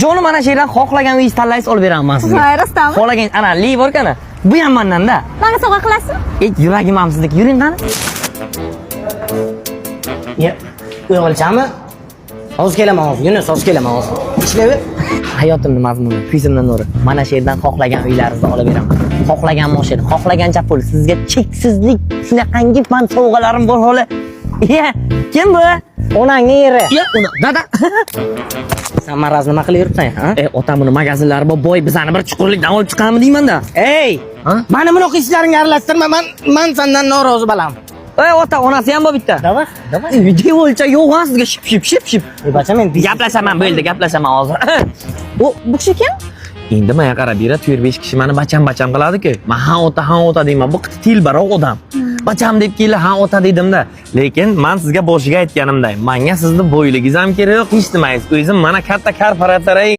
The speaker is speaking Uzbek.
Jonim mana shu yerdan xohlagan uyingizni tanlaysiz, olib beraman men sizga. Ha, rostami? Xohlagan ana li bor-kana. Bu ham mendan-da. Menga sovg'a qilasizmi? Yuragim ham sizniki. Yuring qani. Ya, uy olchami? Hozir kelaman hozir. Yunus, hozir kelaman hozir. Ishlayver. Hayotimning mazmuni, ko'zimdan nuri. Mana shu yerdan xohlagan uylaringizni olib beraman. Xohlagan mashina, xohlagancha pul. Sizga cheksizlik, shunaqangi fan sovg'alarim bor holi. Ya, kim bu? Onangning yeri. Ya, dada. Sen maraz nima qilib yuribsan, ha? Otam buni magazinlari bor, boy bizani bir chuqurlikdan olib chiqamiz deyman-da. Ey! Ha? Meni bunaqa ishlaringga aralashtirma. Men sendan norozi bo'laman. Ota, onasi ham bor bitta. Davay, davay. Devolcha yo'q sizga ship. Bacha men Gaplashaman, bo'ldi, gaplashaman hozir. Bu kishi kim? Endi menga qarab, bera 4-5 kishi meni bacham qiladi-ku. Men ha ota deyman. Bu qiz tilbaroq odam. Bacham deb keldi, ha ota dedim-da. Lekin men sizga boshiga aytganimday, menga sizni bo'yligingiz ham kerak, hech nimangiz. O'zim mana katta korporatsiya